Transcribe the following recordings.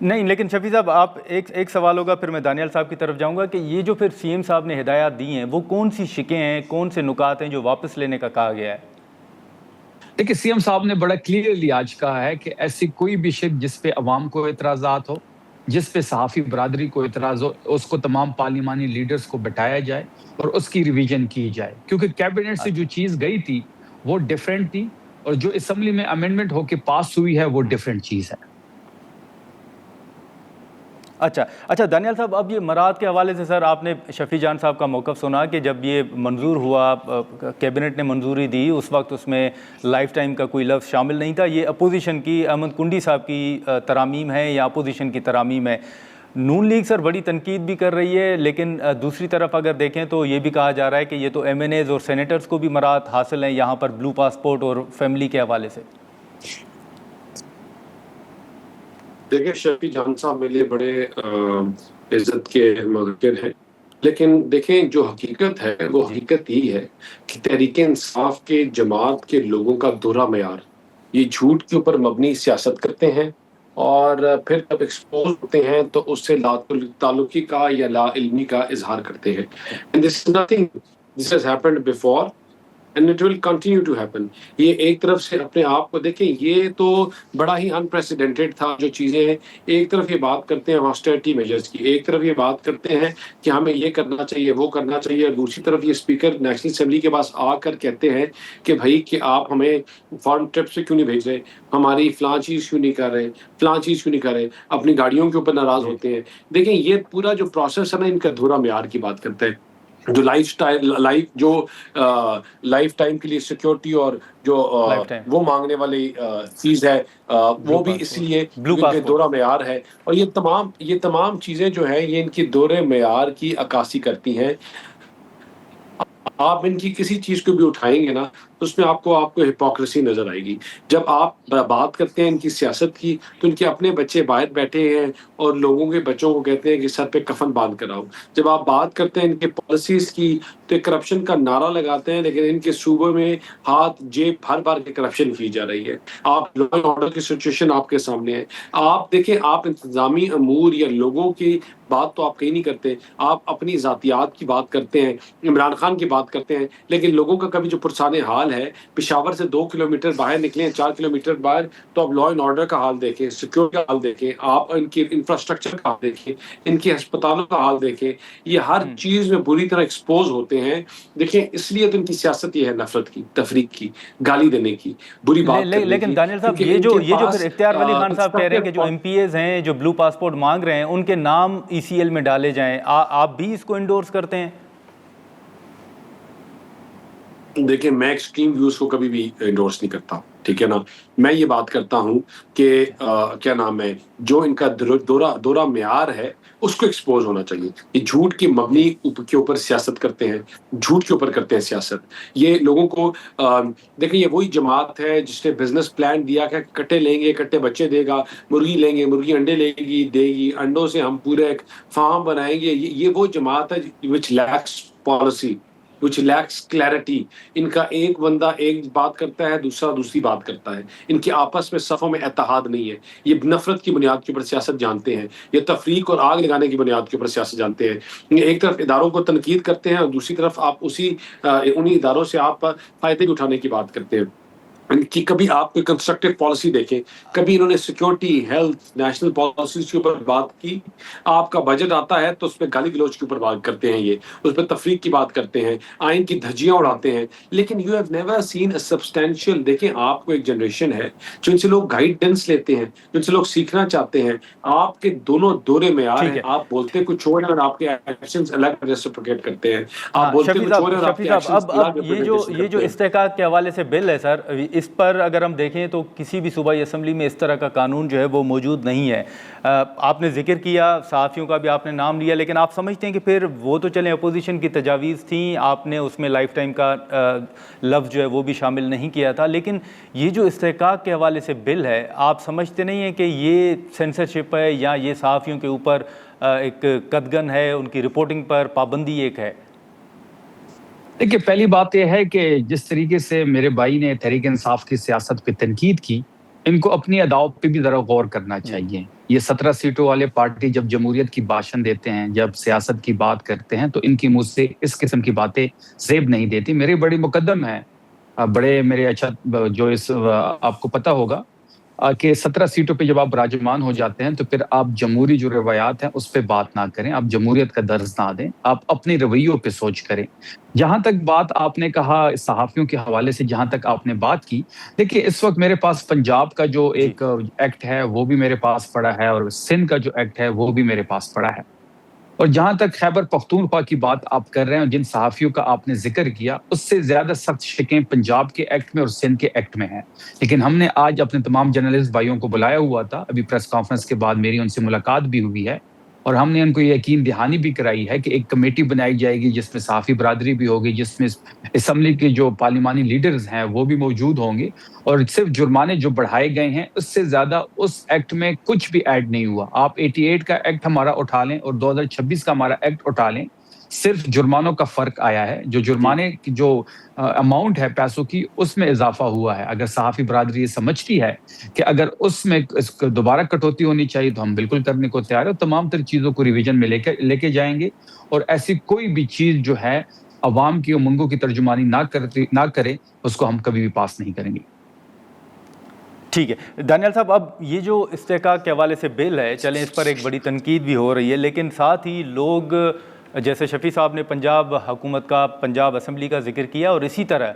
نہیں لیکن شفیع صاحب آپ ایک سوال ہوگا، پھر میں دانیال صاحب کی طرف جاؤں گا کہ یہ جو پھر سی ایم صاحب نے ہدایات دی ہیں وہ کون سی شکیں ہیں، کون سے نکات ہیں جو واپس لینے کا کہا گیا ہے؟ دیکھیے سی ایم صاحب نے بڑا کلیئرلی آج کہا ہے کہ ایسی کوئی بھی شک جس پہ عوام کو اعتراضات ہو، جس پہ صحافی برادری کو اعتراض ہو، اس کو تمام پارلیمانی لیڈرز کو بٹھایا جائے اور اس کی ریویژن کی جائے، کیونکہ کیبنٹ سے جو چیز گئی تھی وہ ڈیفرنٹ تھی اور جو اسمبلی میں امینڈمنٹ ہو کے پاس ہوئی ہے وہ ڈیفرنٹ چیز ہے۔ اچھا دانیال صاحب، اب یہ مراد کے حوالے سے سر آپ نے شفیع جان صاحب کا موقف سنا کہ جب یہ منظور ہوا، کیبنٹ نے منظوری دی، اس وقت اس میں لائف ٹائم کا کوئی لفظ شامل نہیں تھا۔ یہ اپوزیشن کی، احمد کنڈی صاحب کی ترامیم ہے یا اپوزیشن کی ترامیم ہے؟ نون لیگ سر بڑی تنقید بھی کر رہی ہے، لیکن دوسری طرف اگر دیکھیں تو یہ بھی کہا جا رہا ہے کہ یہ تو ایم این ایز اور سینیٹرز کو بھی مراد حاصل ہیں یہاں پر بلو پاسپورٹ اور فیملی کے حوالے سے۔ دیکھیں شفیع جان صاحب میرے لیے بڑے عزت کے مذکر ہیں، لیکن دیکھیں جو حقیقت ہے وہ حقیقت یہی ہے کہ تحریک انصاف کے جماعت کے لوگوں کا دوہرا معیار، یہ جھوٹ کے اوپر مبنی سیاست کرتے ہیں اور پھر جب ایکسپوز ہوتے ہیں تو اس سے لا تعلقی کا یا لا علمی کا اظہار کرتے ہیں۔ And this is nothing, this has happened before and it will continue to happen۔ یہ ایک طرف سے اپنے آپ کو دیکھیں، یہ تو بڑا ہی انپریسیڈنٹڈ تھا جو چیزیں ہیں۔ ایک طرف یہ بات کرتے ہیں آسٹیرٹی میجرز کی، ایک طرف یہ بات کرتے ہیں کہ ہمیں یہ کرنا چاہیے وہ کرنا چاہیے، اور دوسری طرف یہ اسپیکر نیشنل اسمبلی کے پاس آ کر کہتے ہیں کہ بھائی کہ آپ ہمیں فارن ٹرپ سے کیوں نہیں بھیج رہے، ہماری فلاں چیز کیوں نہیں کر رہے، فلاں چیز کیوں نہیں کر رہے، اپنی گاڑیوں کے اوپر ناراض ہوتے ہیں۔ دیکھیں یہ پورا جو پروسیس ہے نا، ان کا دھورا معیار کی بات کرتا ہے۔ جو لائف ٹائم کے لیے سیکیورٹی اور جو وہ مانگنے والی چیز ہے وہ بھی اس لیے کیونکہ دورہ معیار ہے، اور یہ تمام چیزیں جو ہیں یہ ان کی دورے معیار کی عکاسی کرتی ہیں۔ آپ ان کی کسی چیز کو بھی اٹھائیں گے نا تو اس میں آپ کو ہپوکریسی نظر آئے گی۔ جب آپ بات کرتے ہیں ان کی سیاست کی تو ان کے اپنے بچے باہر بیٹھے ہیں اور لوگوں کے بچوں کو کہتے ہیں کہ سر پہ کفن باندھ کر آؤ۔ جب آپ بات کرتے ہیں ان کے پالیسیز کی تو کرپشن کا نعرہ لگاتے ہیں، لیکن ان کے صوبے میں ہاتھ جیب بھر بھر کے کرپشن کی جا رہی ہے۔ آپ لا اینڈ آرڈر کی سچویشن آپ کے سامنے ہے۔ آپ دیکھیں، آپ انتظامی امور یا لوگوں کی بات تو آپ کہیں نہیں کرتے، آپ اپنی ذاتیات کی بات کرتے ہیں، عمران خان کی بات کرتے ہیں، لیکن لوگوں کا کبھی جو پرسان حال ہے، پشاور سے 2 کلومیٹر باہر نکلیں، 4 کلومیٹر باہر، تو آپ لا اینڈ آرڈر کا حال دیکھیں، سیکورٹی کا حال دیکھیں، آپ ان کی انفراسٹرکچر کا حال دیکھیں، ان کے ہسپتالوں کا حال دیکھیں، یہ ہر چیز میں بری طرح ایکسپوز ہوتے ہیں۔ دیکھیں اس لیے تو ان کی سیاست یہ ہے نفرت کی، تفریق کی، گالی دینے کی، بری بات کرنے کی۔ لیکن دانیال صاحب یہ جو پھر اختیار ولی خان صاحب کہہ رہے ہیں کہ جو ایم پی ایز ہیں جو بلو پاسپورٹ مانگ رہے ہیں ان کے نام ای سی ایل میں ڈالے جائیں، آپ بھی اس کو انڈورس کرتے ہیں؟ دیکھیں میں ایکسٹریم ویوز کو کبھی بھی انڈورس نہیں کرتا، ٹھیک ہے نا۔ میں یہ بات کرتا ہوں کہ کیا نام ہے، جو ان کا دورہ معیار ہے اس کو ایکسپوز ہونا چاہیے۔ یہ جھوٹ کی مبنی کے اوپر سیاست کرتے ہیں، جھوٹ کے اوپر کرتے ہیں سیاست۔ یہ لوگوں کو دیکھیں، یہ وہی جماعت ہے جس نے بزنس پلان دیا کہ کٹے لیں گے، کٹے بچے دے گا، مرغی لیں گے، مرغی انڈے دے گی، انڈوں سے ہم پورے ایک فارم بنائیں گے۔ یہ وہ جماعت ہے which lacks policy, which lacks clarity۔ ان کا ایک بندہ ایک بات کرتا ہے، دوسرا دوسری بات کرتا ہے، ان کے آپس میں صفوں میں اتحاد نہیں ہے۔ یہ نفرت کی بنیاد کے اوپر سیاست جانتے ہیں، یہ تفریق اور آگ لگانے کی بنیاد کے اوپر سیاست جانتے ہیں۔ ایک طرف اداروں کو تنقید کرتے ہیں اور دوسری طرف آپ انہی اداروں سے آپ فائدے اٹھانے کی بات کرتے ہیں۔ ان کی کبھی آپ کوئی کنسٹرکٹیو پالیسی دیکھیں، کبھی انہوں نے سیکیورٹی، ہیلتھ، نیشنل پالیسیز کے اوپر بات کی۔ آپ کا بجٹ آتا ہے تو اس پہ گالی گلوچ کے اوپر بات کرتے ہیں، یہ اس پہ تفریق کی بات کرتے ہیں، آئین کی دھجیاں اڑاتے ہیں، لیکن you have never seen a substantial. دیکھیں آپ کو ایک جنریشن ہے جن سے لوگ گائیڈنس لیتے ہیں، جن سے لوگ سیکھنا چاہتے ہیں۔ آپ کے دونوں دورے معیار ہیں، آپ بولتے کچھ اور ہیں اور آپ کے ایکشنز الگ ریسپروکیٹ کرتے ہیں۔ آپ بولتے کچھ اور ہیں اور آپ کے ایکشنز الگ ریسپروکیٹ یہ جو استحقاق کے حوالے سے بل ہے سر، اس پر اگر ہم دیکھیں تو کسی بھی صوبائی اسمبلی میں اس طرح کا قانون جو ہے وہ موجود نہیں ہے۔ آپ نے ذکر کیا، صحافیوں کا بھی آپ نے نام لیا، لیکن آپ سمجھتے ہیں کہ پھر وہ تو چلیں اپوزیشن کی تجاویز تھیں، آپ نے اس میں لائف ٹائم کا لفظ جو ہے وہ بھی شامل نہیں کیا تھا، لیکن یہ جو استحقاق کے حوالے سے بل ہے، آپ سمجھتے نہیں ہیں کہ یہ سینسرشپ ہے یا یہ صحافیوں کے اوپر ایک قدغن ہے، ان کی رپورٹنگ پر پابندی ایک ہے؟ دیکھیے پہلی بات یہ ہے کہ جس طریقے سے میرے بھائی نے تحریک انصاف کی سیاست پہ تنقید کی، ان کو اپنی اداؤں پہ بھی ذرا غور کرنا چاہیے. یہ 17 سیٹوں والے پارٹی جب جمہوریت کی بھاشن دیتے ہیں، جب سیاست کی بات کرتے ہیں، تو ان کی منہ سے اس قسم کی باتیں زیب نہیں دیتی. میرے بڑے مقدم ہیں، بڑے میرے اچھا جو اس آپ کو پتہ ہوگا کہ 17 سیٹوں پہ جب آپ براجمان ہو جاتے ہیں تو پھر آپ جمہوری جو روایات ہیں اس پہ بات نہ کریں، آپ جمہوریت کا درس نہ دیں، آپ اپنے رویوں پہ سوچ کریں. جہاں تک بات آپ نے کہا صحافیوں کے حوالے سے، جہاں تک آپ نے بات کی، دیکھیے اس وقت میرے پاس پنجاب کا جو ایک ایکٹ ہے وہ بھی میرے پاس پڑا ہے، اور سندھ کا جو ایکٹ ہے وہ بھی میرے پاس پڑا ہے. اور جہاں تک خیبر پختونخوا کی بات آپ کر رہے ہیں، جن صحافیوں کا آپ نے ذکر کیا، اس سے زیادہ سخت شکیں پنجاب کے ایکٹ میں اور سندھ کے ایکٹ میں ہیں. لیکن ہم نے آج اپنے تمام جرنلسٹ بھائیوں کو بلایا ہوا تھا، ابھی پریس کانفرنس کے بعد میری ان سے ملاقات بھی ہوئی ہے، اور ہم نے ان کو یہ یقین دہانی بھی کرائی ہے کہ ایک کمیٹی بنائی جائے گی جس میں صحافی برادری بھی ہوگی، جس میں اسمبلی کے جو پارلیمانی لیڈرز ہیں وہ بھی موجود ہوں گے. اور صرف جرمانے جو بڑھائے گئے ہیں اس سے زیادہ اس ایکٹ میں کچھ بھی ایڈ نہیں ہوا. آپ 88 کا ایکٹ ہمارا اٹھا لیں اور 2026 کا ہمارا ایکٹ اٹھا لیں، صرف جرمانوں کا فرق آیا ہے. جو جرمانے کی جو اماؤنٹ ہے پیسوں کی، اس میں اضافہ ہوا ہے. اگر صحافی برادری یہ سمجھتی ہے کہ اگر اس میں اس کو دوبارہ کٹوتی ہونی چاہیے تو ہم بالکل کرنے کو تیار ہیں، تمام تر چیزوں کو ریویژن میں لے کے جائیں گے. اور ایسی کوئی بھی چیز جو ہے عوام کی امنگوں کی ترجمانی نہ کرے، اس کو ہم کبھی بھی پاس نہیں کریں گے. ٹھیک ہے دانیال صاحب، اب یہ جو استحقاق کے حوالے سے بل ہے، چلیں اس پر ایک بڑی تنقید بھی ہو رہی ہے، لیکن ساتھ ہی لوگ جیسے شفیع صاحب نے پنجاب حکومت کا، پنجاب اسمبلی کا ذکر کیا، اور اسی طرح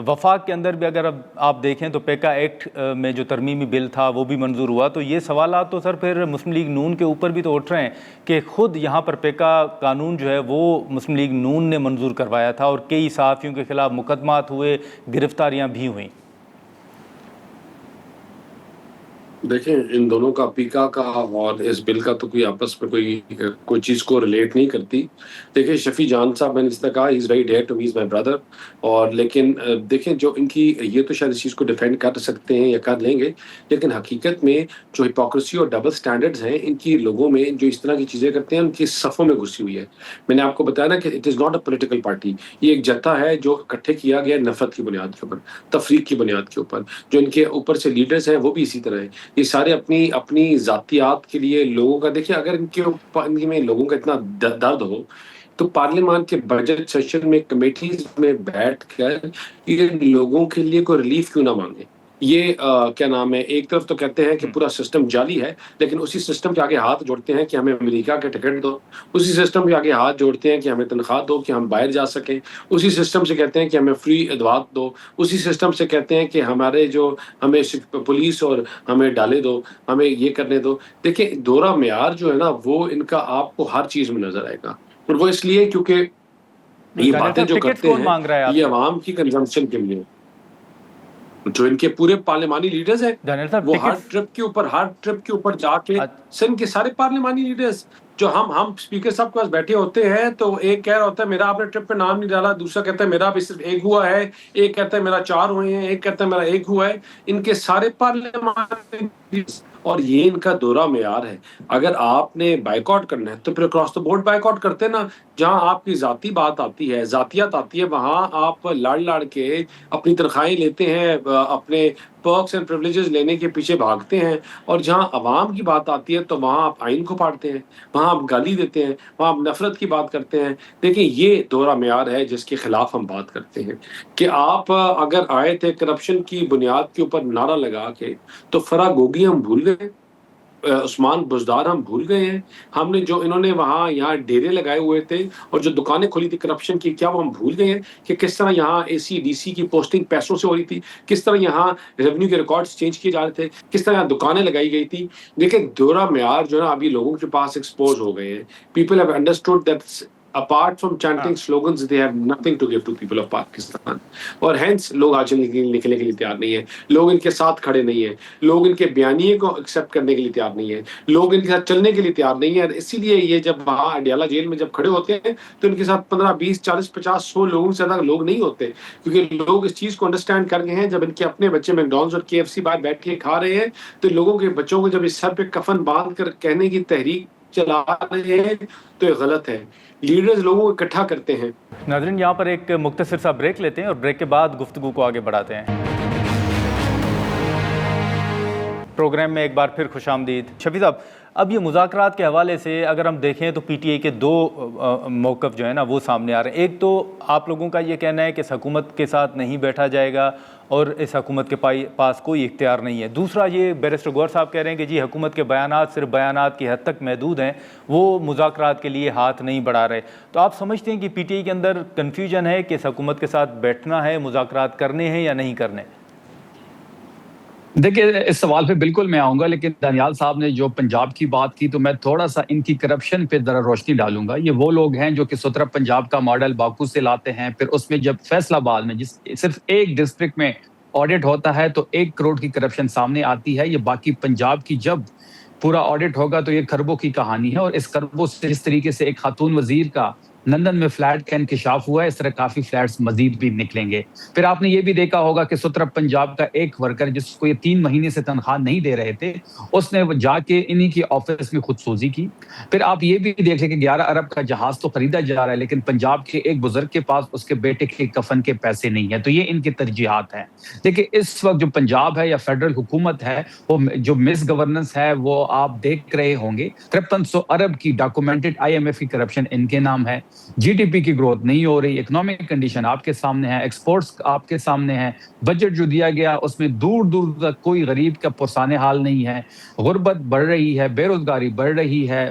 وفاق کے اندر بھی اگر اب آپ دیکھیں تو پیکا ایکٹ میں جو ترمیمی بل تھا وہ بھی منظور ہوا. تو یہ سوالات تو سر پھر مسلم لیگ نون کے اوپر بھی تو اٹھ رہے ہیں کہ خود یہاں پر پیکا قانون جو ہے وہ مسلم لیگ نون نے منظور کروایا تھا، اور کئی صحافیوں کے خلاف مقدمات ہوئے، گرفتاریاں بھی ہوئیں. دیکھیں ان دونوں کا، پیکا کا اور اس بل کا، تو کوئی آپس میں کوئی چیز کو ریلیٹ نہیں کرتی. دیکھیں شفیع جان صاحب، میں نے اس نے کہا is very dear to me, is my brother. اور لیکن دیکھیں جو ان کی، یہ تو شاید اس چیز کو ڈیفینڈ کر سکتے ہیں یا کر لیں گے، لیکن حقیقت میں جو ہپوکریسی اور ڈبل سٹینڈرڈز ہیں ان کی لوگوں میں، جو اس طرح کی چیزیں کرتے ہیں ان کی صفوں میں گھسی ہوئی ہے. میں نے آپ کو بتایا نا کہ it is not a political party, یہ ایک جتھا ہے جو اکٹھے کیا گیا نفرت کی بنیاد کے اوپر، تفریق کی بنیاد کے اوپر. جو ان کے اوپر سے لیڈرز ہیں وہ بھی اسی طرح ہیں. یہ سارے اپنی ذاتیات کے لیے لوگوں کا، دیکھیں اگر ان میں لوگوں کا اتنا درد ہو تو پارلیمان کے بجٹ سیشن میں کمیٹیز میں بیٹھ کر یہ لوگوں کے لیے کوئی ریلیف کیوں نہ مانگے. یہ کیا نام ہے، ایک طرف تو کہتے ہیں کہ پورا سسٹم جعلی ہے، لیکن اسی سسٹم کے آگے ہاتھ جوڑتے ہیں کہ ہمیں امریکہ کے ٹکٹ دو، اسی سسٹم کے آگے ہاتھ جوڑتے ہیں کہ ہمیں تنخواہ دو کہ ہم باہر جا سکیں، اسی سسٹم سے کہتے ہیں کہ ہمیں فری ادوات دو، اسی سسٹم سے کہتے ہیں کہ ہمیں پولیس اور ہمیں ڈالے دو، ہمیں یہ کرنے دو. دیکھیں دورہ معیار جو ہے نا وہ ان کا آپ کو ہر چیز میں نظر آئے گا، اور وہ اس لیے کیونکہ یہ باتیں جو کرتے ہیں یہ عوام کی کنزمپشن کے لیے. جو ان کے پورے پارلیمانی لیڈرز ہیں وہ ہر ٹرپ کے اوپر جا کے، سندھ کے سارے پارلیمانی لیڈرز جو ہم اسپیکر صاحب کے پاس بیٹھے ہوتے ہیں تو ایک کہہ رہا ہوتا ہے میرا آپ نے ٹرپ پہ نام نہیں ڈالا، دوسرا کہتا ہے میرا بھی صرف ایک ہوا ہے، ایک کہتا ہے میرا 4 ہوئے ہیں، ایک کہتا ہے میرا 1 ہوا ہے. ان کے سارے پارلیمانی لیڈرز، اور یہ ان کا دورہ معیار ہے. اگر آپ نے بائیکاٹ کرنا ہے تو پھر اکراس دا بورڈ بائیکاٹ کرتے نا. جہاں آپ کی ذاتی بات آتی ہے، ذاتیت آتی ہے، وہاں آپ لڑ کے اپنی تنخواہیں لیتے ہیں، اپنے پرکس اینڈ پریولیجز لینے کے پیچھے بھاگتے ہیں. اور جہاں عوام کی بات آتی ہے تو وہاں آپ آئین کو پھاڑتے ہیں، وہاں آپ گالی دیتے ہیں، وہاں آپ نفرت کی بات کرتے ہیں. دیکھیں یہ دورہ معیار ہے جس کے خلاف ہم بات کرتے ہیں کہ آپ اگر آئے تھے کرپشن کی بنیاد کے اوپر نعرہ لگا کے، تو فرا گوگی ہم بھول گئے، عثمان بزدار ہم بھول گئے ہیں. ہم نے جو انہوں نے وہاں یہاں ڈیرے لگائے ہوئے تھے اور جو دکانیں کھولی تھی کرپشن کی، کیا وہ ہم بھول گئے ہیں کہ کس طرح یہاں اے سی ڈی سی کی پوسٹنگ پیسوں سے ہو رہی تھی، کس طرح یہاں ریونیو کے ریکارڈز چینج کیے جا رہے تھے، کس طرح یہاں دکانیں لگائی گئی تھی. دیکھیں دورہ معیار جو ہے نا ابھی لوگوں کے پاس ایکسپوز ہو گئے ہیں. People have understood that apart from chanting slogans they have nothing to give to people of Pakistan. اور hence لوگ آج نکلنے کے لیے تیار نہیں ہیں، لوگ ان کے ساتھ کھڑے نہیں ہیں، لوگ ان کے بیانیے کو ایکسیپٹ کرنے کے لیے تیار نہیں ہیں، لوگ ان کے ساتھ چلنے کے لیے تیار نہیں ہیں. اسی لیے یہ جب وہاں اڈیالہ جیل میں جب کھڑے ہوتے ہیں تو ان کے ساتھ 15 20 40 50 100 لوگوں سے زیادہ لوگ نہیں ہوتے، کیونکہ لوگ اس چیز کو انڈرسٹینڈ کر گئے ہیں. جب ان کے اپنے بچے میکڈونلڈز اور KFC باہر بیٹھ کے کھا رہے ہیں تو لوگوں کے بچوں کو جب اس سر پہ کفن باندھ کر کہنے کی تحریک چلا رہے ہیں تو یہ غلط ہے. لیڈرز لوگوں کو اکٹھا کرتے ہیں. ناظرین یہاں پر ایک مختصر سا بریک لیتے ہیں اور بریک کے بعد گفتگو کو آگے بڑھاتے ہیں. پروگرام میں ایک بار پھر خوش آمدید. شفیع صاحب, اب یہ مذاکرات کے حوالے سے اگر ہم دیکھیں تو پی ٹی آئی کے دو موقف جو ہے نا وہ سامنے آ رہے ہیں. ایک تو آپ لوگوں کا یہ کہنا ہے کہ اس حکومت کے ساتھ نہیں بیٹھا جائے گا اور اس حکومت کے پاس کوئی اختیار نہیں ہے. دوسرا یہ بیرسٹر گوہر صاحب کہہ رہے ہیں کہ جی حکومت کے بیانات صرف بیانات کی حد تک محدود ہیں, وہ مذاکرات کے لیے ہاتھ نہیں بڑھا رہے. تو آپ سمجھتے ہیں کہ پی ٹی آئی کے اندر کنفیوژن ہے کہ اس حکومت کے ساتھ بیٹھنا ہے, مذاکرات کرنے ہیں یا نہیں کرنے؟ دیکھیں, اس سوال پہ بالکل میں آؤں گا, لیکن دانیال صاحب نے جو پنجاب کی بات کی تو میں تھوڑا سا ان کی کرپشن پہ ذرا روشنی ڈالوں گا. یہ وہ لوگ ہیں جو کہ سترہ پنجاب کا ماڈل باکو سے لاتے ہیں, پھر اس میں جب فیصل آباد میں جس صرف ایک ڈسٹرکٹ میں آڈٹ ہوتا ہے تو 1 کروڑ کی کرپشن سامنے آتی ہے. یہ باقی پنجاب کی جب پورا آڈٹ ہوگا تو یہ کھربوں کی کہانی ہے, اور اس کھربوں سے جس طریقے سے ایک خاتون وزیر کا لندن میں فلیٹ کا انکشاف ہوا ہے, اس طرح کافی فلیٹس مزید بھی نکلیں گے. پھر آپ نے یہ بھی دیکھا ہوگا کہ سترہ پنجاب کا ایک ورکر جس کو یہ 3 مہینے سے تنخواہ نہیں دے رہے تھے, اس نے جا کے انہی کی آفس میں خودسوزی کی. پھر آپ یہ بھی دیکھ لیں کہ 11 ارب کا جہاز تو خریدا جا رہا ہے, لیکن پنجاب کے ایک بزرگ کے پاس اس کے بیٹے کے کفن کے پیسے نہیں ہیں. تو یہ ان کی ترجیحات ہیں. دیکھیں, اس وقت جو پنجاب ہے یا فیڈرل حکومت ہے, وہ جو مس گورننس ہے وہ آپ دیکھ رہے ہوں گے. 5300 ارب کی ڈاکومنٹڈ آئی ایم ایف کی کرپشن ان کے نام ہے. جی ڈی پی کی گروتھ نہیں ہو رہی, اکنامک کنڈیشن آپ کے سامنے ہے, ایکسپورٹس آپ کے سامنے ہے, بجٹ جو دیا گیا اس میں دور دور تک کوئی غریب کا پرسان حال نہیں ہے, غربت بڑھ رہی ہے, بے روزگاری بڑھ رہی ہے.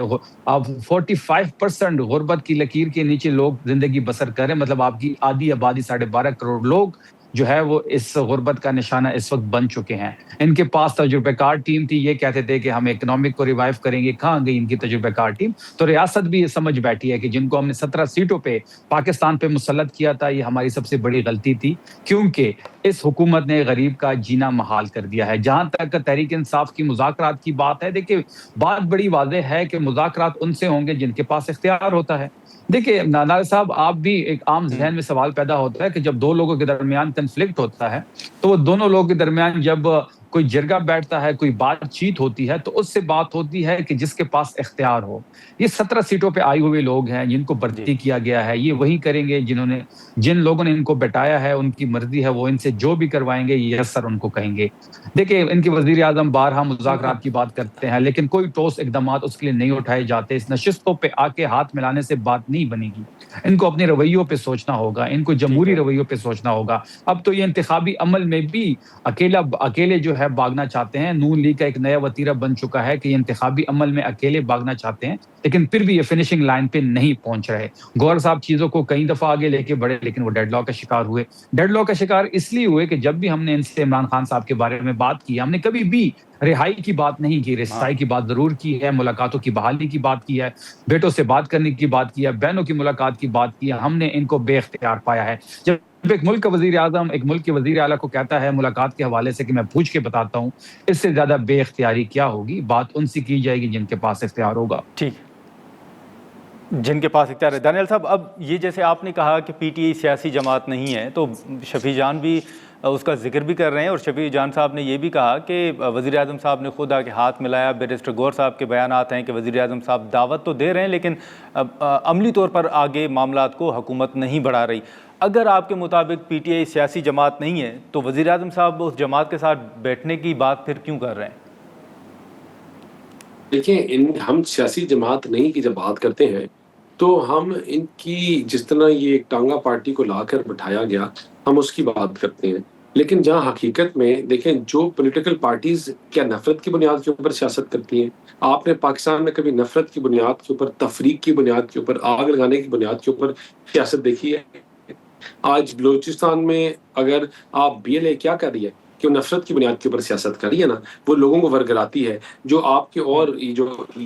اب 45% غربت کی لکیر کے نیچے لوگ زندگی بسر کر رہے ہیں, مطلب آپ کی آدھی آبادی 12.5 کروڑ لوگ جو ہے وہ اس غربت کا نشانہ اس وقت بن چکے ہیں. ان کے پاس تجربہ کار ٹیم تھی, یہ کہتے تھے کہ ہم اکنامک کو ریوائیو کریں گے. کہاں گئی ان کی تجربہ کار ٹیم؟ تو ریاست بھی یہ سمجھ بیٹھی ہے کہ جن کو ہم نے 17 سیٹوں پہ پاکستان پہ مسلط کیا تھا, یہ ہماری سب سے بڑی غلطی تھی, کیونکہ اس حکومت نے غریب کا جینا محال کر دیا ہے. جہاں تک تحریک انصاف کی مذاکرات کی بات ہے, دیکھیں بات بڑی واضح ہے کہ مذاکرات ان سے ہوں گے جن کے پاس اختیار ہوتا ہے. دیکھیے نادر صاحب, آپ بھی ایک عام ذہن میں سوال پیدا ہوتا ہے کہ جب دو لوگوں کے درمیان کنفلکٹ ہوتا ہے تو وہ دونوں لوگوں کے درمیان جب کوئی جرگہ بیٹھتا ہے, کوئی بات چیت ہوتی ہے, تو اس سے بات ہوتی ہے کہ جس کے پاس اختیار ہو. یہ 17 سیٹوں پہ آئے ہوئے لوگ ہیں جن کو بھرتی کیا گیا ہے, یہ وہی کریں گے جن لوگوں نے ان کو بٹایا ہے, ان کی مرضی ہے, وہ ان سے جو بھی کروائیں گے یہ سر ان کو کہیں گے. دیکھیں, ان کے وزیر اعظم بارہا مذاکرات کی بات کرتے ہیں, لیکن کوئی ٹھوس اقدامات اس کے لیے نہیں اٹھائے جاتے. اس نشستوں پہ آ کے ہاتھ ملانے سے بات نہیں بنے گی. ان کو اپنے رویوں پہ سوچنا ہوگا, ان کو جمہوری رویوں پہ سوچنا ہوگا. اب تو یہ انتخابی عمل میں بھی اکیلے جو ہے بھاگنا چاہتے ہیں. نون لیگ کا ایک نیا وتیرہ بن چکا ہے کہ یہ انتخابی عمل میں اکیلے بھاگنا چاہتے ہیں, لیکن پھر بھی یہ فنشنگ لائن پہ نہیں پہنچ رہے. گوہر صاحب چیزوں کو کئی دفعہ آگے لے کے بڑھے, لیکن وہ ڈیڈ لاک کا شکار ہوئے. ڈیڈ لاک کا شکار اس لیے ہوئے کہ جب بھی ہم نے ان سے عمران خان صاحب کے بارے میں بات کی, ہم نے کبھی بھی رہائی کی بات نہیں کی. رسائی کی بات ضرور کی ہے, ملاقاتوں کی بحالی کی بات کی ہے, بیٹوں سے بات کرنے کی بات کی ہے, بہنوں کی ملاقات کی بات کی ہے. ہم نے ان کو بے اختیار پایا ہے. جب ایک ملک کا وزیر اعظم ایک ملک کے وزیر اعلیٰ کو کہتا ہے ملاقات کے حوالے سے کہ میں پوچھ کے بتاتا ہوں, اس سے زیادہ بے اختیاری کیا ہوگی؟ بات ان سے کی جائے گی جن کے پاس اختیار ہوگا. ٹھیک, جن کے پاس اختیار ہے. دانیال صاحب, اب یہ جیسے آپ نے کہا کہ پی ٹی آئی سیاسی جماعت نہیں ہے, تو شفیع جان بھی اس کا ذکر بھی کر رہے ہیں, اور شفیع جان صاحب نے یہ بھی کہا کہ وزیر اعظم صاحب نے خود آ کے ہاتھ ملایا. بیرسٹر گوہر صاحب کے بیانات ہیں کہ وزیر اعظم صاحب دعوت تو دے رہے ہیں, لیکن عملی طور پر آگے معاملات کو حکومت نہیں بڑھا رہی. اگر آپ کے مطابق پی ٹی آئی سیاسی جماعت نہیں ہے, تو وزیر اعظم صاحب اس جماعت کے ساتھ بیٹھنے کی بات پھر کیوں کر رہے ہیں؟ دیکھیں, ہم سیاسی جماعت نہیں کی جب بات کرتے ہیں تو ہم ان کی جس طرح یہ ایک ٹانگا پارٹی کو لا کر بٹھایا گیا, ہم اس کی بات کرتے ہیں. لیکن جہاں حقیقت میں دیکھیں, جو پولیٹیکل پارٹیز کیا نفرت کی بنیاد کے اوپر سیاست کرتی ہیں؟ آپ نے پاکستان میں کبھی نفرت کی بنیاد کے اوپر, تفریق کی بنیاد کے اوپر, آگ لگانے کی بنیاد کے اوپر سیاست دیکھی ہے؟ آج بلوچستان میں اگر آپ بی ایل اے کیا کر رہی ہے کہ وہ نفرت کی بنیاد کے اوپر سیاست کر رہی ہے نا, وہ لوگوں کو ورگلاتی ہے. جو آپ کے اور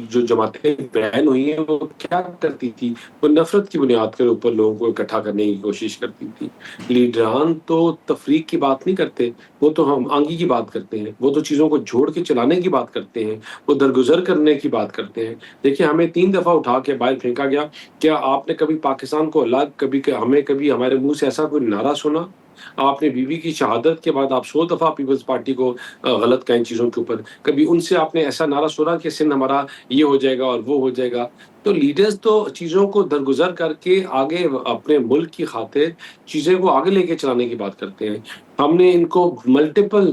جو جماعتیں بین ہوئی ہیں وہ کیا کرتی تھی؟ وہ نفرت کی بنیاد کے اوپر لوگوں کو اکٹھا کرنے کی کوشش کرتی تھی. لیڈران تو تفریق کی بات نہیں کرتے, وہ تو ہم آنگی کی بات کرتے ہیں, وہ تو چیزوں کو جوڑ کے چلانے کی بات کرتے ہیں, وہ درگزر کرنے کی بات کرتے ہیں. دیکھیں, ہمیں 3 دفعہ اٹھا کے باہر پھینکا گیا. کیا آپ نے کبھی پاکستان کو الگ, کبھی ہمارے منہ سے ایسا کوئی نعرہ سنا؟ آپ نے بیوی کی شہادت کے بعد آپ 100 دفعہ پیپلز پارٹی کو غلط کہیں چیزوں کے اوپر, کبھی ان سے آپ نے ایسا نعرہ سنا کہ سندھ ہمارا یہ ہو جائے گا اور وہ ہو جائے گا؟ تو لیڈرز تو چیزوں کو درگزر کر کے آگے اپنے ملک کی خاطر چیزیں کو آگے لے کے چلانے کی بات کرتے ہیں. ہم نے ان کو ملٹیپل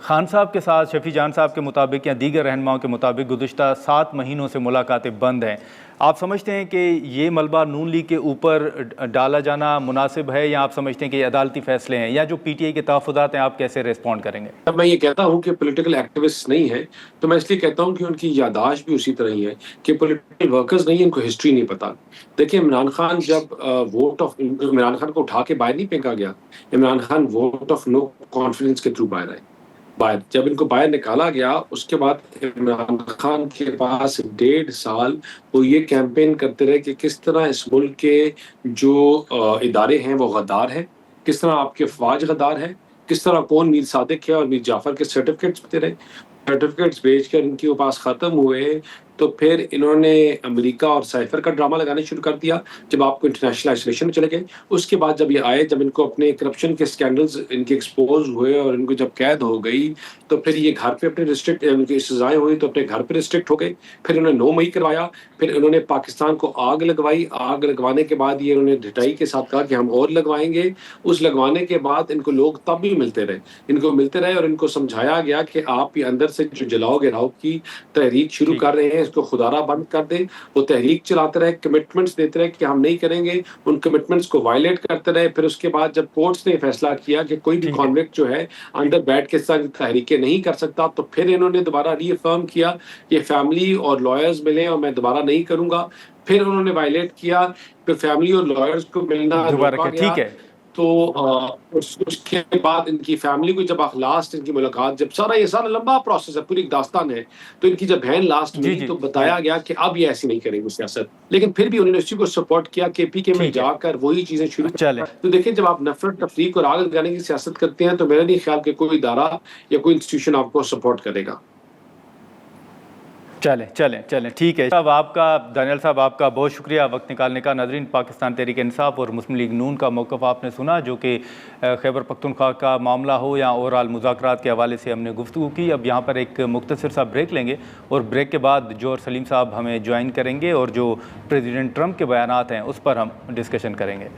خان صاحب کے ساتھ شفیع جان صاحب کے مطابق یا دیگر رہنماؤں کے مطابق گزشتہ 7 مہینوں سے ملاقاتیں بند ہیں. آپ سمجھتے ہیں کہ یہ ملبہ نون لیگ کے اوپر ڈالا جانا مناسب ہے، یا آپ سمجھتے ہیں کہ یہ عدالتی فیصلے ہیں، یا جو پی ٹی آئی کے تحفظات ہیں آپ کیسے ریسپونڈ کریں گے؟ اب میں یہ کہتا ہوں کہ پولیٹیکل ایکٹیوسٹ نہیں ہے تو میں اس لیے کہتا ہوں کہ ان کی یادداشت بھی اسی طرح ہی ہے کہ پولیٹیکل ورکرز نہیں ہیں، ان کو ہسٹری نہیں پتا. دیکھیں عمران خان جب عمران خان کو اٹھا کے باہر نہیں پھینکا گیا، Imran Khan vote of no confidence کے تھرو باہر آئے. جب ان کو باہر نکالا گیا اس کے بعد عمران خان کے پاس 1.5 سال وہ یہ کیمپین کرتے رہے کہ کس طرح اس ملک کے جو ادارے ہیں وہ غدار ہیں، کس طرح آپ کے فوج غدار ہے، کس طرح کون میر صادق ہے اور میر جعفر کے سرٹیفکیٹس دیتے رہے. سرٹیفکیٹس بیچ کر ان کے پاس ختم ہوئے تو پھر انہوں نے امریکہ اور سائفر کا ڈرامہ لگانے شروع کر دیا. جب آپ کو انٹرنیشنل آئسولیشن میں چلے گئے، اس کے بعد جب یہ آئے، جب ان کو اپنے کرپشن کے اسکینڈلز ان کے ایکسپوز ہوئے اور ان کو جب قید ہو گئی تو پھر یہ گھر پہ اپنے ریسٹرکٹ ان کی سزائیں ہوئی تو اپنے گھر پہ ریسٹرکٹ ہو گئے. پھر انہوں نے 9 مئی کروایا، پھر انہوں نے پاکستان کو آگ لگوائی. آگ لگوانے کے بعد یہ انہوں نے ڈٹائی کے ساتھ کہا کہ ہم اور لگوائیں گے. اس لگوانے کے بعد ان کو لوگ تب بھی ملتے رہے اور ان کو سمجھایا گیا کہ آپ یہ اندر سے جو جلاؤ گراؤ کی تحریک شروع کر رہے ہیں اس کو خدارہ بند کر دیں. وہ تحریک چلاتے رہے، کمٹمنٹس دیتے رہے کہ ہم نہیں کریں گے، ان کمٹمنٹس کو وائلیٹ کرتے رہے. پھر اس کے بعد جب کورٹس نے فیصلہ کیا کہ کوئی بھی کانوکٹ جو ہے انڈر بیٹھ کے ساتھ تحریکیں نہیں کر سکتا، تو پھر انہوں نے دوبارہ ری افرم کیا کہ فیملی اور لائرز ملیں اور میں دوبارہ نہیں کروں گا. پھر انہوں نے وائلیٹ کیا، پھر فیملی اور لائرز کو ملنا روکا گیا. ٹھیک ہے. تو اس کے بعد ان کی فیملی کو جب لاسٹ ان کی ملاقات، جب یہ سارا لمبا پروسیس ہے، پوری ایک داستان ہے، تو ان کی جب بہن لاسٹ ملی تو بتایا گیا کہ اب یہ ایسی نہیں کریں گے سیاست. لیکن پھر بھی انہوں نے اسی کو سپورٹ کیا کہ پی کے میں جا کر وہی چیزیں شروع چلیں. تو دیکھیں جب آپ نفرت تفریق اور آگ لگانے کی سیاست کرتے ہیں تو میرا نہیں خیال کہ کوئی ادارہ یا کوئی انسٹیٹیوشن آپ کو سپورٹ کرے گا. چلیں ٹھیک ہے صاحب. آپ کا دانیال صاحب آپ کا بہت شکریہ وقت نکالنے کا. ناظرین، پاکستان تحریک انصاف اور مسلم لیگ نون کا موقف آپ نے سنا، جو کہ خیبر پختونخوا کا معاملہ ہو یا اوورآل مذاکرات کے حوالے سے ہم نے گفتگو کی. اب یہاں پر ایک مختصر سا بریک لیں گے اور بریک کے بعد جوہر سلیم صاحب ہمیں جوائن کریں گے اور جو پریزیڈنٹ ٹرمپ کے بیانات ہیں اس پر ہم ڈسکشن کریں گے.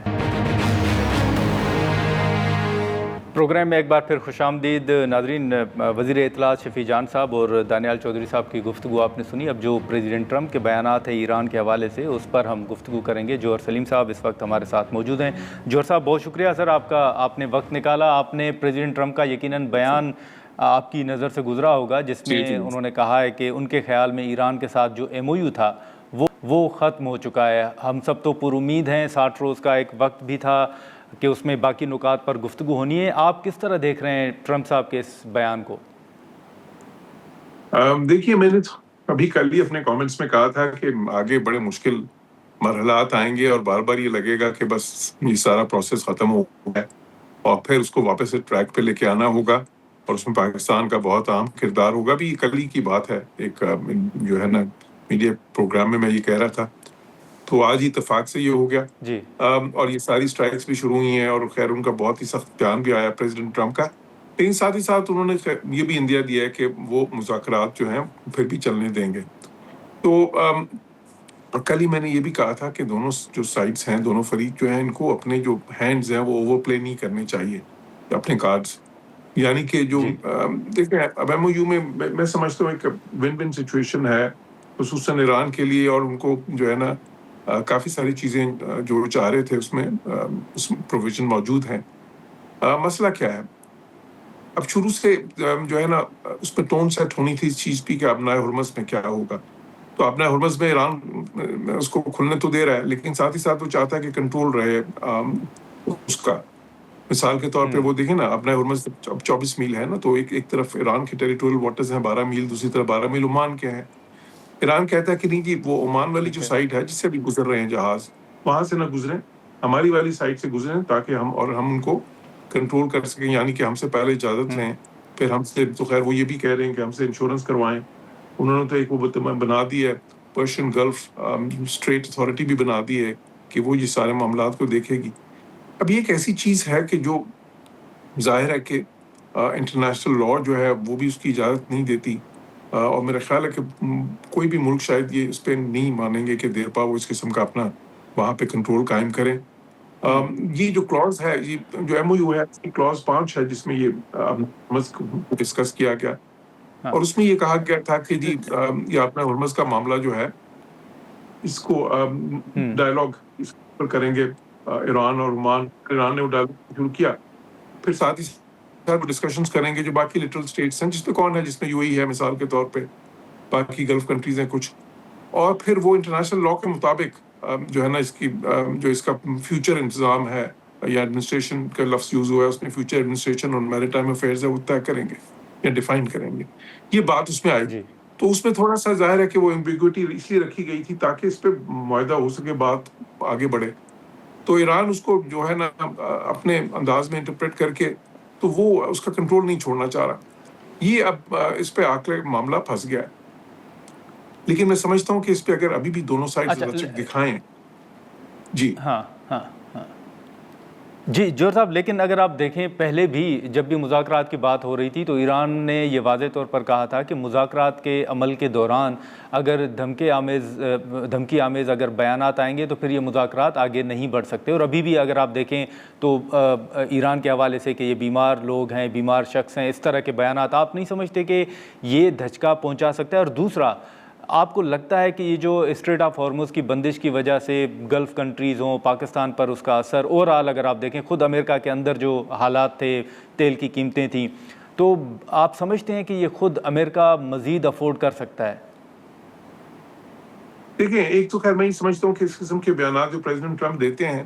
پروگرام میں ایک بار پھر خوش آمدید. ناظرین، وزیر اطلاعات شفیع جان صاحب اور دانیال چودھری صاحب کی گفتگو آپ نے سنی. اب جو پریزیڈنٹ ٹرمپ کے بیانات ہیں ایران کے حوالے سے اس پر ہم گفتگو کریں گے. جوہر سلیم صاحب اس وقت ہمارے ساتھ موجود ہیں. جوہر صاحب بہت شکریہ سر آپ نے وقت نکالا. آپ نے پریزیڈنٹ ٹرمپ کا یقیناً بیان آپ کی نظر سے گزرا ہوگا جس میں انہوں نے کہا ہے کہ ان کے خیال میں ایران کے ساتھ جو ایم او یو تھا وہ ختم ہو چکا ہے. ہم سب تو پر امید ہیں، 60 روز کا ایک وقت بھی تھا کہ اس میں باقی نکات پر گفتگو ہونی ہے. آپ کس طرح دیکھ رہے ہیں ٹرمپ صاحب کے اس بیان کو؟ دیکھیے، میں نے ابھی کل ہی اپنے کامنٹس میں کہا تھا کہ آگے بڑے مشکل مرحلات آئیں گے اور بار بار یہ لگے گا کہ بس یہ سارا پروسیس ختم ہو گیا ہے اور پھر اس کو واپس ٹریک پہ لے کے آنا ہوگا اور اس میں پاکستان کا بہت اہم کردار ہوگا. بھی کل ہی کی بات ہے، ایک جو ہے نا میڈیا پروگرام میں یہ کہہ رہا تھا، تو آج اتفاق سے یہ ہو گیا. جی. اور یہ ساری اسٹرائکس بھی شروع ہوئی ہیں اور خیر ان کا بہت ہی سخت بیان بھی آیا پریزیڈنٹ ٹرمپ کا. لیکن ساتھ ہی ساتھ انہوں نے یہ بھی اندیا دیا ہے کہ وہ مذاکرات جو ہیں پھر بھی چلنے دیں گے. تو کل ہی میں نے یہ بھی کہا تھا کہ دونوں جو سائڈس ہیں، دونوں فریق جو ہیں، ان کو اپنے جو ہینڈز ہیں وہ اوور پلے نہیں کرنے چاہیے اپنے کارڈز. یعنی کہ جو دیکھیں اب ایم او یو میں سمجھتا ہوں ایک ون ون سچویشن ہے، خصوصاً ایران کے لیے، اور ان کو جو ہے نا کافی ساری چیزیں جو چاہ رہے تھے اس میں پروویژن موجود ہیں. مسئلہ کیا ہے؟ اب شروع سے جو ہے نا اس پہ ٹون سیٹ ہونی تھی اس چیز کی کہ آبنائے ہرمز میں کیا ہوگا. تو آبنائے ہرمز میں ایران اس کو کھلنے تو دے رہا ہے، لیکن ساتھ ہی ساتھ وہ چاہتا ہے کہ کنٹرول رہے اس کا. مثال کے طور پہ وہ دیکھیں نا، آبنائے ہرمز اب 24 میل ہے نا، تو ایک طرف ایران کے ٹیریٹوریل واٹرز ہیں 12 میل، دوسری طرف 12 میل عمان کے ہیں. ایران کہتا ہے کہ نہیں جی، وہ عمان والی جو سائٹ ہے جس سے بھی گزر رہے ہیں جہاز، وہاں سے نہ گزریں، ہماری والی سائٹ سے گزریں تاکہ ہم ان کو کنٹرول کر سکیں. یعنی کہ ہم سے پہلے اجازت لیں، پھر ہم سے تو خیر وہ یہ بھی کہہ رہے ہیں کہ ہم سے انشورنس کروائیں. انہوں نے تو ایک وہ بنا دی ہے، پرشین گلف اسٹریٹ اتھارٹی بھی بنا دی ہے کہ وہ یہ سارے معاملات کو دیکھے گی. اب یہ ایک ایسی چیز ہے کہ جو ظاہر ہے کہ انٹرنیشنل لاء جو ہے وہ بھی اس کی اجازت نہیں دیتی، اور میرا خیال ہے کہ کوئی بھی ملک شاید یہ اس پہ نہیں مانیں گے کہ دیر پا وہ اس قسم کا اپنا وہاں پہ کنٹرول قائم کریں. یہ جو کلوز ہے، یہ جو ایم او یو ہے، کلوز 5 ہے جس میں یہ ڈسکس کیا گیا، اور اس میں یہ کہا گیا تھا کہ جی یہ اپنا ہرمز کا معاملہ جو ہے اس کو ڈائلاگ اس پر کریں گے ایران اور عمان. ایران نے وہ ڈائلاگ شروع کیا، پھر ساتھ ہی ساتھ ڈسکشنز کریں گے جو باقی لٹرل اسٹیٹس ہیں، جس میں کون ہے، جس میں یو اے ای ہے مثال کے طور پہ، باقی گلف کنٹریز ہیں کچھ، اور پھر وہ انٹرنیشنل لا کے مطابق جو ہے نا اس کی جو اس کا فیوچر انتظام ہے یا ایڈمنسٹریشن کا لفظ یوز ہوا ہے اس میں، فیوچر ایڈمنسٹریشن اور میری ٹائم افیئرز ہے وہ طے کریں گے یا ڈیفائن کریں گے. یہ بات اس میں آئی. تو اس میں تھوڑا سا ظاہر ہے کہ وہ ایمبیگوٹی اس لیے رکھی گئی تھی تاکہ اس پہ معاہدہ ہو سکے، بات آگے بڑھے. تو ایران اس کو جو ہے نا اپنے انداز میں انٹرپریٹ کر کے تو وہ اس کا کنٹرول نہیں چھوڑنا چاہ رہا. یہ اب اس پہ آ کر معاملہ پھنس گیا ہے. لیکن میں سمجھتا ہوں کہ اس پہ اگر ابھی بھی دونوں سائڈ لچک دکھائیں. جی ہاں ہاں ہاں جی جوہر صاحب، لیکن اگر آپ دیکھیں پہلے بھی جب بھی مذاکرات کی بات ہو رہی تھی تو ایران نے یہ واضح طور پر کہا تھا کہ مذاکرات کے عمل کے دوران اگر دھمکی آمیز اگر بیانات آئیں گے تو پھر یہ مذاکرات آگے نہیں بڑھ سکتے. اور ابھی بھی اگر آپ دیکھیں تو ایران کے حوالے سے کہ یہ بیمار لوگ ہیں، بیمار شخص ہیں، اس طرح کے بیانات، آپ نہیں سمجھتے کہ یہ دھچکا پہنچا سکتا ہے؟ اور دوسرا، آپ کو لگتا ہے کہ یہ جو اسٹریٹ آف ہارموز کی بندش کی وجہ سے گلف کنٹریز ہوں، پاکستان پر اس کا اثر اوورآل اگر آپ دیکھیں، خود امریکہ کے اندر جو حالات تھے، تیل کی قیمتیں تھیں، تو آپ سمجھتے ہیں کہ یہ خود امریکہ مزید افورڈ کر سکتا ہے؟ دیکھیں، ایک تو خیر میں یہ سمجھتا ہوں کہ اس قسم کے بیانات جو پریزیڈنٹ ٹرمپ دیتے ہیں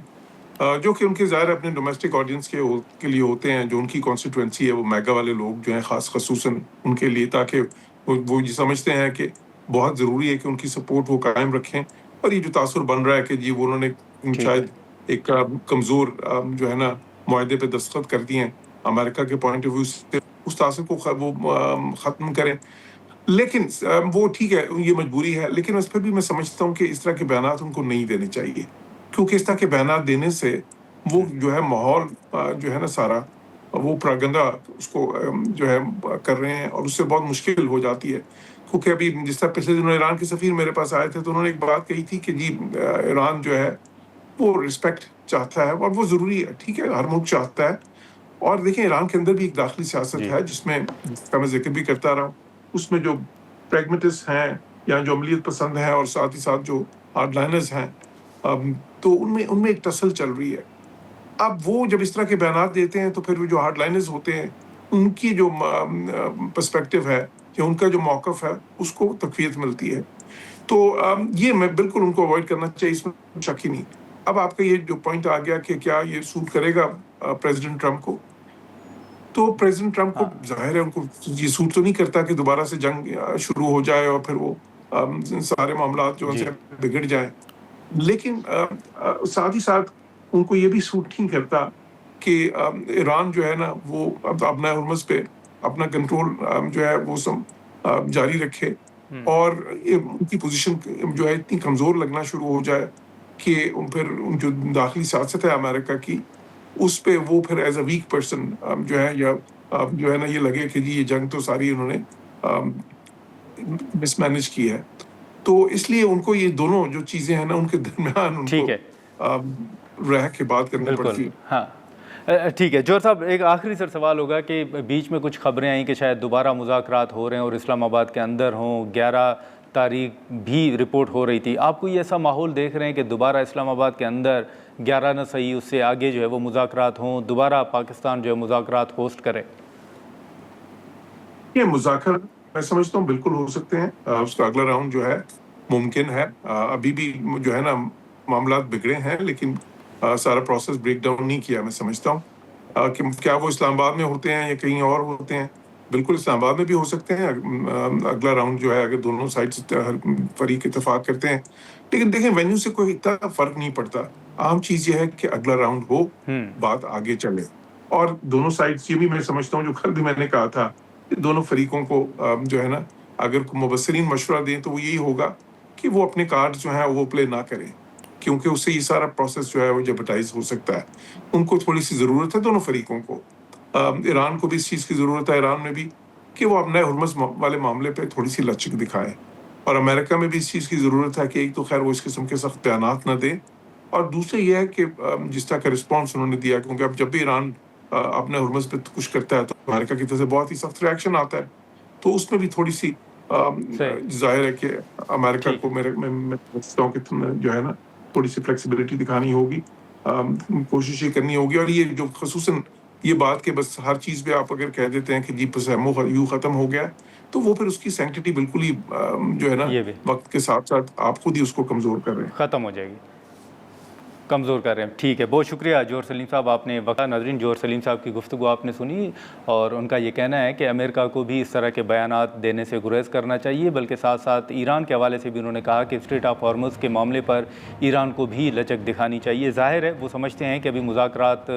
جو کہ ان کے ظاہر اپنے ڈومیسٹک آڈینس کے لیے ہوتے ہیں، جو ان کی کانسٹیٹوئنسی ہے، وہ میگا والے لوگ جو ہیں خصوصاً ان کے لیے، تاکہ وہ یہ سمجھتے ہیں کہ بہت ضروری ہے کہ ان کی سپورٹ وہ قائم رکھیں. اور یہ جو تاثر بن رہا ہے کہ جی وہ انہوں نے شاید ایک کمزور جو ہے نا معاہدے پہ دستخط کر دیے ہیں امریکہ کے پوائنٹ آف ویو سے، اس تاثر کو وہ ختم کریں. لیکن وہ ٹھیک ہے، یہ مجبوری ہے، لیکن اس پہ بھی میں سمجھتا ہوں کہ اس طرح کے بیانات ان کو نہیں دینے چاہیے، کیونکہ اس طرح کے بیانات دینے سے وہ جو ہے ماحول جو ہے نا سارا وہ پراگنڈا اس کو جو ہے کر رہے ہیں، اور اس سے بہت مشکل ہو جاتی ہے. کیونکہ ابھی جس طرح پچھلے دنوں ایران کے سفیر میرے پاس آئے تھے تو انہوں نے ایک بات کہی تھی کہ جی ایران جو ہے وہ رسپیکٹ چاہتا ہے، اور وہ ضروری ہے، ٹھیک ہے، ہر ملک چاہتا ہے. اور دیکھیں ایران کے اندر بھی ایک داخلی سیاست ہے جس میں، جس کا میں ذکر بھی کرتا رہا ہوں، اس میں جو پریگمیٹسٹ ہیں یا جو عملیت پسند ہیں اور ساتھ ہی ساتھ جو ہارڈ لائنرز ہیں، تو ان میں ایک ٹسل چل رہی ہے. اب وہ جب اس طرح کے بیانات دیتے ہیں تو پھر وہ جو ہارڈ لائنرز ہوتے ہیں ان کی جو پرسپیکٹیو ہے یا ان کا جو موقف ہے اس کو تقویت ملتی ہے. تو یہ میں بالکل ان کو اوائڈ کرنا چاہیے، اس میں شک ہی نہیں. اب آپ کا یہ جو پوائنٹ آ گیا کہ کیا یہ سوٹ کرے گا پریزیڈنٹ ٹرمپ کو، تو پریزیڈنٹ ٹرمپ کو ظاہر ہے ان کو یہ سوٹ تو نہیں کرتا کہ دوبارہ سے جنگ شروع ہو جائے اور پھر وہ سارے معاملات جو ہیں بگڑ جائیں. لیکن ساتھ ہی ساتھ ان کو یہ بھی سوٹ نہیں کرتا کہ ایران جو ہے نا وہ اپنا ہرمز پہ اپنا کنٹرول جو ہے وہ جاری رکھے، اور ان کی پوزیشن جو ہے اتنی کمزور لگنا شروع ہو جائے کہ پھر جو داخلی سیاست ہے امریکہ کی اس پہ وہ پھر ایز اے ویک پرسن جو ہے یا جو ہے نا یہ لگے کہ جی یہ جنگ تو ساری انہوں نے مس مینج کی ہے. تو اس لیے ان کو یہ دونوں جو چیزیں ہیں نا ان کے درمیان ان کو رہ کے بات کرنی پڑتی ہے. ہاں ٹھیک ہے. جوہر صاحب، ایک آخری سوال ہوگا کہ بیچ میں کچھ خبریں آئیں کہ شاید دوبارہ مذاکرات ہو رہے ہیں اور اسلام آباد کے اندر ہوں، 11 تاریخ بھی رپورٹ ہو رہی تھی. آپ کو یہ ایسا ماحول دیکھ رہے ہیں کہ دوبارہ اسلام آباد کے اندر 11 نہ صحیح اس سے آگے جو ہے وہ مذاکرات ہوں، دوبارہ پاکستان جو ہے مذاکرات ہوسٹ کرے؟ یہ مذاکرات میں سمجھتا ہوں بالکل ہو سکتے ہیں، اس کا اگلا راؤنڈ جو ہے ممکن ہے. ابھی بھی جو ہے نا معاملات بگڑے ہیں لیکن سارا پروسیس بریک ڈاؤن نہیں کیا. میں سمجھتا ہوں کہ کیا وہ اسلام آباد میں ہوتے ہیں یا کہیں اور ہوتے ہیں، بالکل اسلام آباد میں بھی ہو سکتے ہیں اگلا راؤنڈ جو ہے اگر دونوں سائڈ فریق اتفاق کرتے ہیں. لیکن دیکھیں وینیو سے کوئی اتنا فرق نہیں پڑتا، عام چیز یہ ہے کہ اگلا راؤنڈ ہو، بات آگے چلے. اور دونوں سائڈ یہ بھی میں سمجھتا ہوں جو کل بھی میں نے کہا تھا کہ دونوں فریقوں کو جو ہے نا اگر مبصرین مشورہ دیں تو وہ یہی ہوگا کہ وہ اپنے کارڈ جو ہیں وہ پلے نہ کریں، کیونکہ اس سے یہ سارا پروسیس جو ہے وہ جیپٹائز ہو سکتا ہے. ان کو تھوڑی سی ضرورت ہے دونوں فریقوں کو، ایران کو بھی اس چیز کی ضرورت ہے، ایران میں بھی، کہ وہ اپنے ہرمز والے معاملے پہ تھوڑی سی لچک دکھائے. اور امریکہ میں بھی اس چیز کی ضرورت ہے کہ ایک تو خیر وہ اس قسم کے سخت بیانات نہ دیں، اور دوسرے یہ ہے کہ جس طرح کا رسپانس انہوں نے دیا، کیونکہ اب جب بھی ایران اپنے ہرمز پہ کچھ کرتا ہے تو امریکہ کی طرف سے بہت ہی سخت ریئیکشن آتا ہے، تو اس میں بھی تھوڑی سی ظاہر ہے کہ امریکہ کو میں سمجھتا ہوں کہ جو ہے نا تھوڑی سی فلیکسیبلٹی دکھانی ہوگی، کوشش یہ کرنی ہوگی. اور یہ جو خصوصاً یہ بات کہ بس ہر چیز پہ آپ اگر کہہ دیتے ہیں کہ جی بس یوں ختم ہو گیا، تو وہ پھر اس کی سینکٹی بالکل ہی جو ہے نا وقت کے ساتھ ساتھ آپ خود ہی اس کو کمزور کر رہے ہیں، ختم ہو جائے گی، کمزور کر رہے ہیں. ٹھیک ہے، بہت شکریہ جوہر سلیم صاحب، آپ نے وقت. ناظرین، جوہر سلیم صاحب کی گفتگو آپ نے سنی، اور ان کا یہ کہنا ہے کہ امریکہ کو بھی اس طرح کے بیانات دینے سے گریز کرنا چاہیے، بلکہ ساتھ ساتھ ایران کے حوالے سے بھی انہوں نے کہا کہ اسٹریٹ آف ہارمز کے معاملے پر ایران کو بھی لچک دکھانی چاہیے. ظاہر ہے وہ سمجھتے ہیں کہ ابھی مذاکرات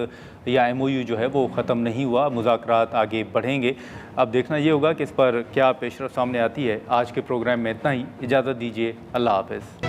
یا MOU جو ہے وہ ختم نہیں ہوا، مذاکرات آگے بڑھیں گے. اب دیکھنا یہ ہوگا کہ اس پر کیا پیش رفت سامنے آتی ہے. آج کے پروگرام میں اتنا ہی، اجازت دیجیے، اللہ حافظ.